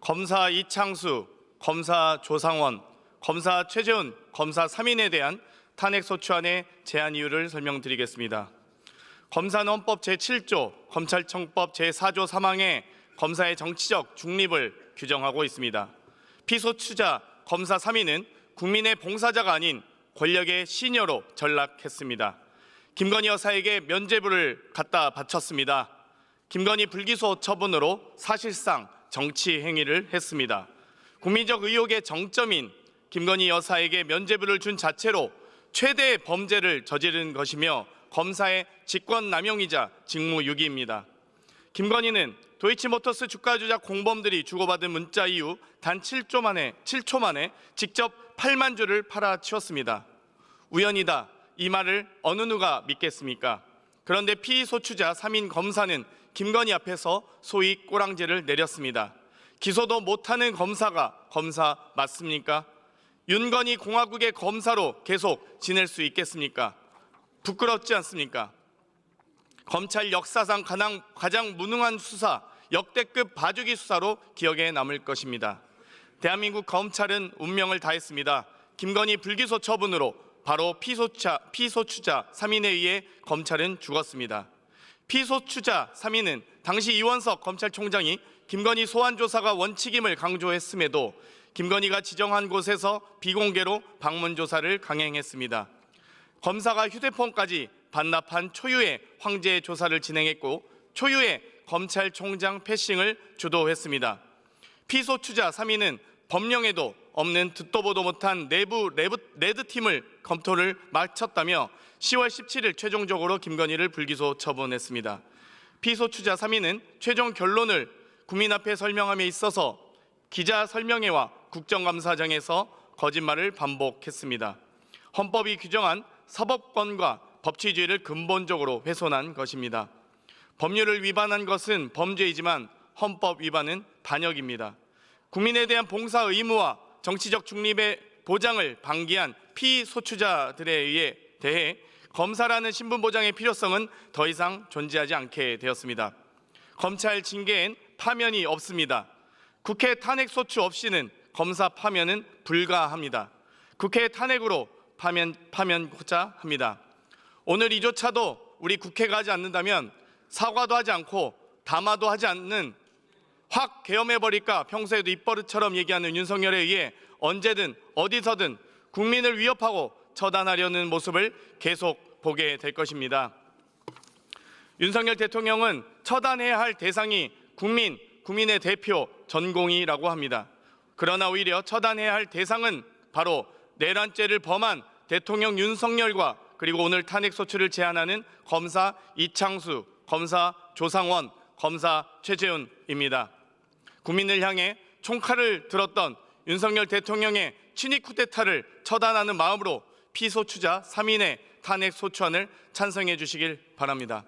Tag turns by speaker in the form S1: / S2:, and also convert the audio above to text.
S1: 검사 이창수, 검사 조상원, 검사 최재훈, 검사 3인에 대한 탄핵소추안의 제안 이유를 설명드리겠습니다. 검사는 헌법 제7조, 검찰청법 제4조 3항에 검사의 정치적 중립을 규정하고 있습니다. 피소추자 검사 3인은 국민의 봉사자가 아닌 권력의 시녀로 전락했습니다. 김건희 여사에게 면죄부를 갖다 바쳤습니다. 김건희 불기소 처분으로 사실상 정치 행위를 했습니다. 국민적 의혹의 정점인 김건희 여사에게 면죄부를 준 자체로 최대의 범죄를 저지른 것이며 검사의 직권남용이자 직무유기입니다. 김건희는 도이치모터스 주가 조작 공범들이 주고받은 문자 이후 단 7초 만에 직접 8만 주를 팔아치웠습니다. 우연이다, 이 말을 어느 누가 믿겠습니까? 그런데 피소추자 3인 검사는 김건희 앞에서 소위 꼬랑지를 내렸습니다. 기소도 못하는 검사가 검사 맞습니까? 윤건희 공화국의 검사로 계속 지낼 수 있겠습니까? 부끄럽지 않습니까? 검찰 역사상 가장 무능한 수사, 역대급 봐주기 수사로 기억에 남을 것입니다. 대한민국 검찰은 운명을 다했습니다. 김건희 불기소 처분으로 바로 피소추자 3인에 의해 검찰은 죽었습니다. 피소추자 3인은 당시 이원석 검찰총장이 김건희 소환 조사가 원칙임을 강조했음에도 김건희가 지정한 곳에서 비공개로 방문 조사를 강행했습니다. 검사가 휴대폰까지 반납한 초유의 황제 조사를 진행했고 초유의 검찰총장 패싱을 주도했습니다. 피소추자 3인은 법령에도 없는 듣도 보도 못한 내부 레드팀을 검토를 마쳤다며 10월 17일 최종적으로 김건희를 불기소 처분했습니다. 피소추자 3인은 최종 결론을 국민 앞에 설명함에 있어서 기자 설명회와 국정감사장에서 거짓말을 반복했습니다. 헌법이 규정한 사법권과 법치주의를 근본적으로 훼손한 것입니다. 법률을 위반한 것은 범죄이지만 헌법 위반은 반역입니다. 국민에 대한 봉사 의무와 정치적 중립의 보장을 방기한 피소추자들에 대해 검사라는 신분 보장의 필요성은 더 이상 존재하지 않게 되었습니다. 검찰 징계엔 파면이 없습니다. 국회 탄핵 소추 없이는 검사 파면은 불가합니다. 국회 탄핵으로 파면고자 합니다. 오늘 이조차도 우리 국회가 하지 않는다면 사과도 하지 않고 담화도 하지 않는 확 계엄해버릴까 평소에도 입버릇처럼 얘기하는 윤석열에 의해 언제든 어디서든 국민을 위협하고 처단하려는 모습을 계속 보게 될 것입니다. 윤석열 대통령은 처단해야 할 대상이 국민의 대표 전공의라고 합니다. 그러나 오히려 처단해야 할 대상은 바로 내란죄를 범한 대통령 윤석열과 그리고 오늘 탄핵소추를 제안하는 검사 이창수, 검사 조상원, 검사 최재훈입니다. 국민을 향해 총칼을 들었던 윤석열 대통령의 친위 쿠데타를 처단하는 마음으로 피소추자 3인의 탄핵소추안을 찬성해 주시길 바랍니다.